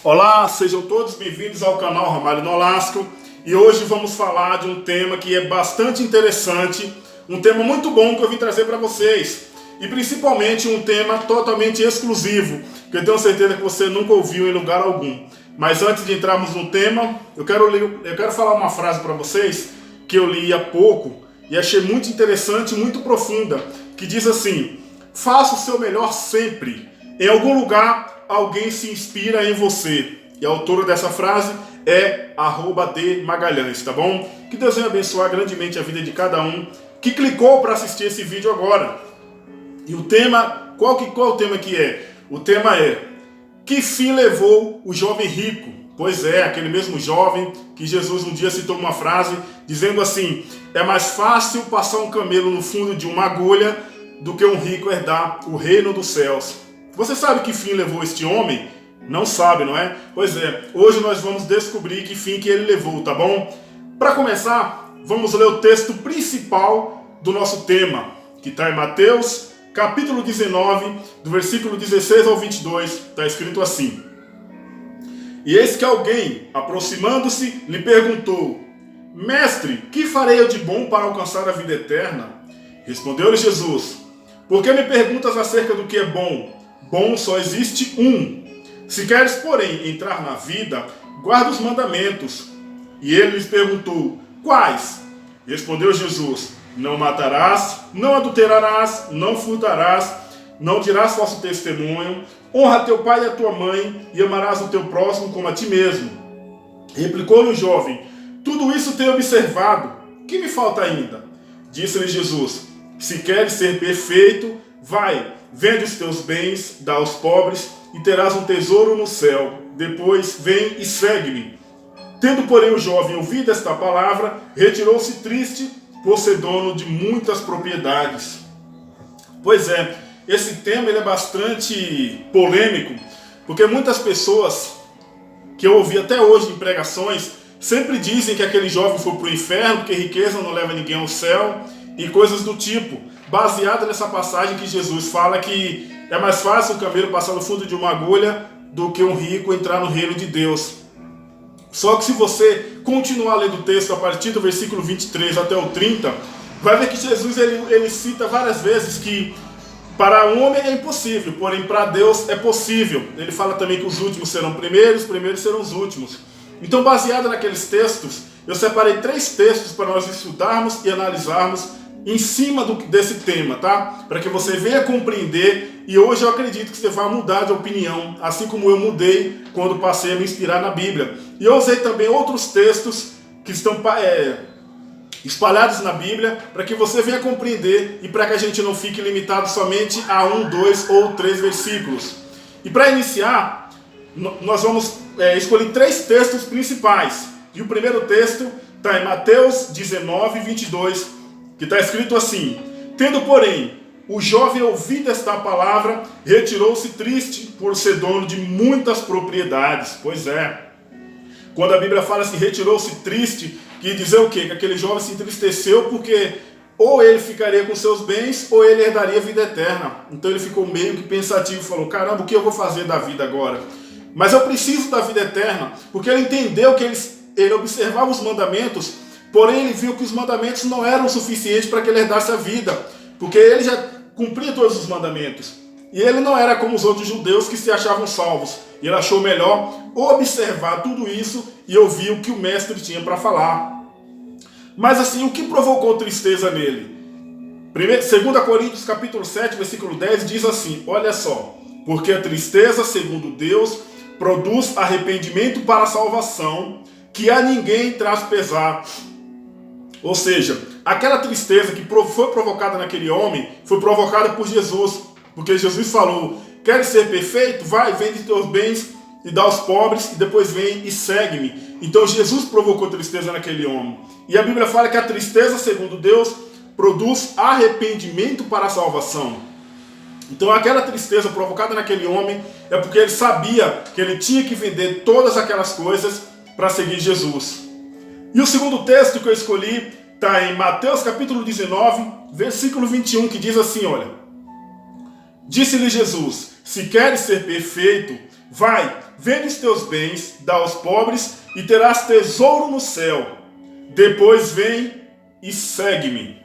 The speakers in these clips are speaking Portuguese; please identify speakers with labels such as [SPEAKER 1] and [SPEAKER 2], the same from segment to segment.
[SPEAKER 1] Olá, sejam todos bem-vindos ao canal Ramalho Nolasco e hoje vamos falar de um tema que é bastante interessante, um tema muito bom que eu vim trazer para vocês e principalmente um tema totalmente exclusivo, que eu tenho certeza que você nunca ouviu em lugar algum. Mas antes de entrarmos no tema, eu quero falar uma frase para vocês que eu li há pouco e achei muito interessante, muito profunda, que diz assim: faça o seu melhor sempre. Em algum lugar, alguém se inspira em você. E a autora dessa frase é @D Magalhães, tá bom? Que Deus venha abençoar grandemente a vida de cada um que clicou para assistir esse vídeo agora. E o tema, qual o tema que é? O tema é: que fim levou o jovem rico? Pois é, aquele mesmo jovem que Jesus um dia citou uma frase dizendo assim: é mais fácil passar um camelo no fundo de uma agulha do que um rico herdar o reino dos céus. Você sabe que fim levou este homem? Não sabe, não é? Pois é, hoje nós vamos descobrir que fim que ele levou, tá bom? Para começar, vamos ler o texto principal do nosso tema, que está em Mateus, capítulo 19, do versículo 16 ao 22, está escrito assim: e eis que alguém, aproximando-se, lhe perguntou: mestre, que farei eu de bom para alcançar a vida eterna? Respondeu-lhe Jesus: por que me perguntas acerca do que é bom? Bom só existe um. Se queres, porém, entrar na vida, guarda os mandamentos. E ele lhes perguntou: quais? Respondeu Jesus: não matarás, não adulterarás, não furtarás, não dirás falso testemunho, honra teu pai e a tua mãe, e amarás o teu próximo como a ti mesmo. Replicou-lhe o jovem: tudo isso tenho observado, que me falta ainda? Disse-lhe Jesus: se queres ser perfeito, vai, vende os teus bens, dá aos pobres, e terás um tesouro no céu. Depois vem e segue-me. Tendo, porém, o jovem ouvido esta palavra, retirou-se triste, por ser dono de muitas propriedades. Pois é, esse tema ele é bastante polêmico, porque muitas pessoas que eu ouvi até hoje em pregações sempre dizem que aquele jovem foi para o inferno, porque riqueza não leva ninguém ao céu, e coisas do tipo, baseado nessa passagem que Jesus fala que é mais fácil um camelo passar no fundo de uma agulha do que um rico entrar no reino de Deus. Só que se você continuar lendo o texto a partir do versículo 23 até o 30, vai ver que Jesus ele cita várias vezes que para o homem é impossível, porém para Deus é possível. Ele fala também que os últimos serão primeiros, os primeiros serão os últimos. Então, baseado naqueles textos, eu separei 3 textos para nós estudarmos e analisarmos em cima desse tema, tá? Para que você venha compreender, e hoje eu acredito que você vai mudar de opinião, assim como eu mudei quando passei a me inspirar na Bíblia. E eu usei também outros textos que estão espalhados na Bíblia, para que você venha compreender e para que a gente não fique limitado somente a 1, 2 ou 3 versículos. E para iniciar, nós vamos escolher 3 textos principais. E o primeiro texto está em Mateus 19, 22, que está escrito assim: tendo, porém, o jovem ouvido esta palavra, retirou-se triste por ser dono de muitas propriedades. Pois é, quando a Bíblia fala assim, retirou-se triste, quer dizer o quê? Que aquele jovem se entristeceu porque ou ele ficaria com seus bens ou ele herdaria a vida eterna. Então ele ficou meio que pensativo e falou: caramba, o que eu vou fazer da vida agora? Mas eu preciso da vida eterna, porque ele entendeu que ele observava os mandamentos, porém ele viu que os mandamentos não eram suficientes para que ele herdasse a vida, porque ele já cumpria todos os mandamentos. E ele não era como os outros judeus que se achavam salvos. E ele achou melhor observar tudo isso e ouvir o que o mestre tinha para falar. Mas assim, o que provocou tristeza nele? 2 Coríntios capítulo 7, versículo 10 diz assim: olha só, porque a tristeza, segundo Deus, produz arrependimento para a salvação, que a ninguém traz pesar. Ou seja, aquela tristeza que foi provocada naquele homem, foi provocada por Jesus. Porque Jesus falou: queres ser perfeito? Vai, vende teus bens e dá aos pobres, e depois vem e segue-me. Então Jesus provocou tristeza naquele homem. E a Bíblia fala que a tristeza, segundo Deus, produz arrependimento para a salvação. Então aquela tristeza provocada naquele homem é porque ele sabia que ele tinha que vender todas aquelas coisas para seguir Jesus. E o segundo texto que eu escolhi está em Mateus capítulo 19, versículo 21, que diz assim, olha: disse-lhe Jesus: se queres ser perfeito, vai, vende os teus bens, dá aos pobres e terás tesouro no céu. Depois vem e segue-me.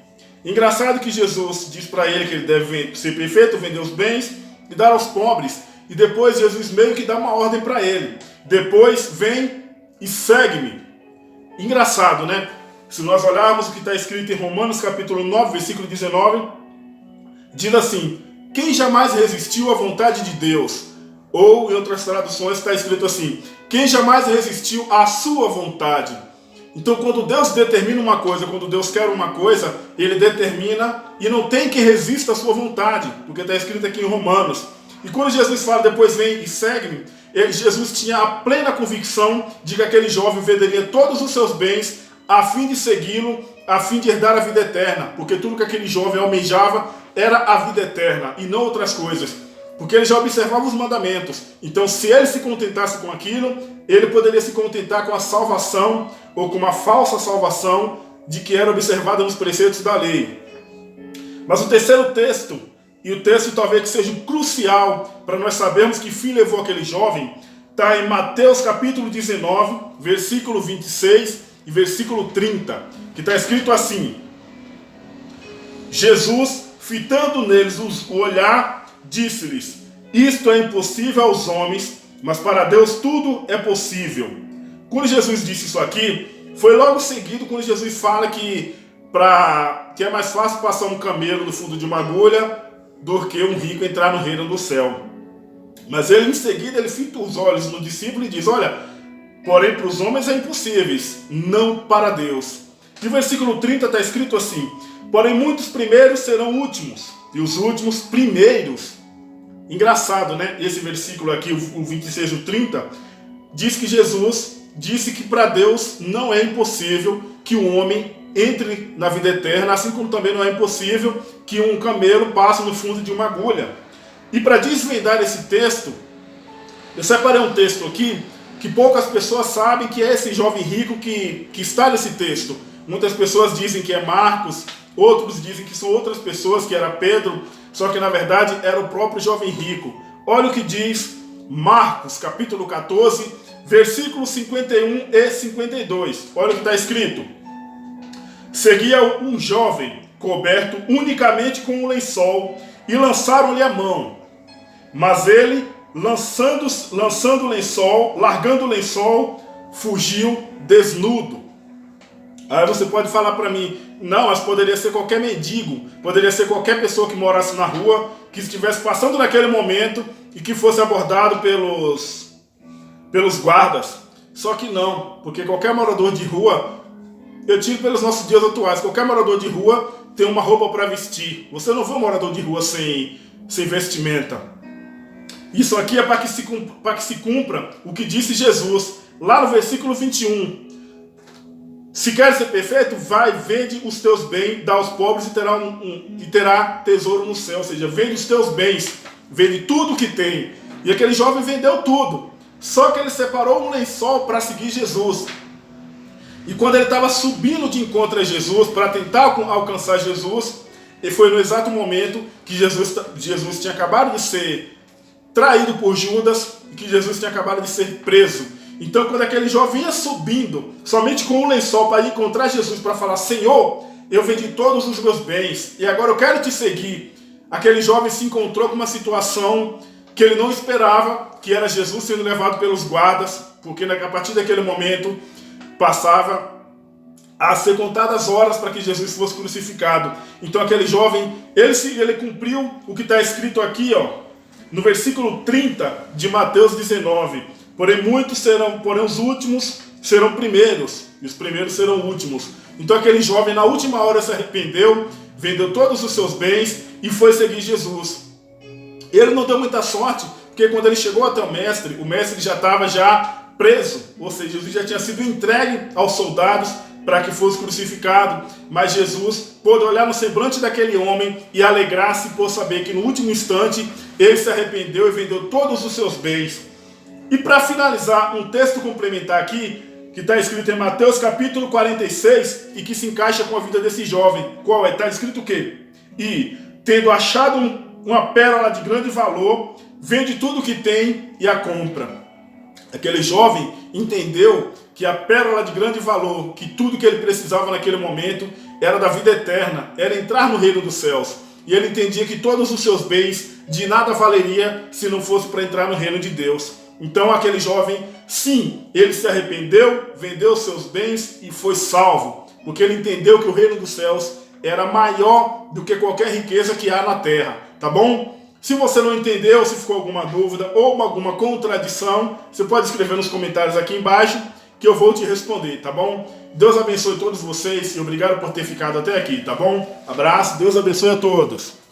[SPEAKER 1] Engraçado que Jesus diz para ele que ele deve ser perfeito, vender os bens e dar aos pobres. E depois Jesus meio que dá uma ordem para ele. Depois vem e segue-me. Engraçado, né? Se nós olharmos o que está escrito em Romanos capítulo 9, versículo 19, diz assim: quem jamais resistiu à vontade de Deus? Ou, em outras traduções, está escrito assim: quem jamais resistiu à sua vontade? Então, quando Deus determina uma coisa, quando Deus quer uma coisa, Ele determina e não tem que resista à sua vontade, porque está escrito aqui em Romanos. E quando Jesus fala, depois vem e segue-me, Jesus tinha a plena convicção de que aquele jovem venderia todos os seus bens a fim de segui-lo, a fim de herdar a vida eterna, porque tudo que aquele jovem almejava era a vida eterna e não outras coisas, porque ele já observava os mandamentos. Então, se ele se contentasse com aquilo, ele poderia se contentar com a salvação ou com uma falsa salvação de que era observada nos preceitos da lei. Mas o terceiro texto, e o texto talvez que seja crucial para nós sabermos que fim levou aquele jovem, está em Mateus capítulo 19, versículo 26 e versículo 30, que está escrito assim: Jesus, fitando neles o olhar, disse-lhes: isto é impossível aos homens, mas para Deus tudo é possível. Quando Jesus disse isso aqui, foi logo seguido quando Jesus fala que é mais fácil passar um camelo no fundo de uma agulha do que um rico entrar no reino do céu. Mas ele, em seguida, ele fita os olhos no discípulo e diz: olha, porém para os homens é impossíveis, não para Deus. E o versículo 30 está escrito assim: porém muitos primeiros serão últimos, e os últimos primeiros. Engraçado, né? Esse versículo aqui, o 26 e o 30, diz que Jesus disse que para Deus não é impossível que um homem entre na vida eterna, assim como também não é impossível que um camelo passe no fundo de uma agulha. E para desvendar esse texto, eu separei um texto aqui que poucas pessoas sabem que é esse jovem rico que está nesse texto. Muitas pessoas dizem que é Marcos, outros dizem que são outras pessoas, que era Pedro, só que na verdade era o próprio jovem rico. Olha o que diz Marcos, capítulo 14, versículos 51 e 52. Olha o que está escrito: seguia um jovem coberto unicamente com um lençol e lançaram-lhe a mão. Mas ele, largando o lençol, fugiu desnudo. Aí você pode falar para mim: não, mas poderia ser qualquer mendigo, poderia ser qualquer pessoa que morasse na rua, que estivesse passando naquele momento e que fosse abordado pelos guardas. Só que não, porque qualquer morador de rua, eu tiro pelos nossos dias atuais, qualquer morador de rua tem uma roupa para vestir. Você não vê um morador de rua sem vestimenta. Isso aqui é para que se cumpra o que disse Jesus, lá no versículo 21. Se quer ser perfeito, vai, vende os teus bens, dá aos pobres e terá tesouro no céu. Ou seja, vende os teus bens, vende tudo que tem. E aquele jovem vendeu tudo. Só que ele separou um lençol para seguir Jesus. E quando ele estava subindo de encontro a Jesus, para tentar alcançar Jesus, e foi no exato momento que Jesus tinha acabado de ser traído por Judas, e que Jesus tinha acabado de ser preso. Então, quando aquele jovem ia subindo, somente com um lençol para encontrar Jesus, para falar: Senhor, eu vendi todos os meus bens, e agora eu quero te seguir. Aquele jovem se encontrou com uma situação que ele não esperava, que era Jesus sendo levado pelos guardas, porque a partir daquele momento passava a ser contadas horas para que Jesus fosse crucificado. Então aquele jovem, ele cumpriu o que está escrito aqui, no versículo 30 de Mateus 19. Porém os últimos serão primeiros, e os primeiros serão últimos. Então aquele jovem na última hora se arrependeu, vendeu todos os seus bens e foi seguir Jesus. Ele não deu muita sorte, porque quando ele chegou até o mestre já estava preso, ou seja, Jesus já tinha sido entregue aos soldados para que fosse crucificado, mas Jesus pôde olhar no semblante daquele homem e alegrar-se por saber que no último instante ele se arrependeu e vendeu todos os seus bens. E para finalizar, um texto complementar aqui, que está escrito em Mateus capítulo 46 e que se encaixa com a vida desse jovem. Qual é? Está escrito o quê? E, tendo achado uma pérola de grande valor, vende tudo que tem e a compra. Aquele jovem entendeu que a pérola de grande valor, que tudo que ele precisava naquele momento era da vida eterna, era entrar no reino dos céus. E ele entendia que todos os seus bens de nada valeria se não fosse para entrar no reino de Deus. Então aquele jovem, sim, ele se arrependeu, vendeu seus bens e foi salvo, porque ele entendeu que o reino dos céus era maior do que qualquer riqueza que há na terra, tá bom? Se você não entendeu, se ficou alguma dúvida ou alguma contradição, você pode escrever nos comentários aqui embaixo que eu vou te responder, tá bom? Deus abençoe todos vocês e obrigado por ter ficado até aqui, tá bom? Abraço, Deus abençoe a todos.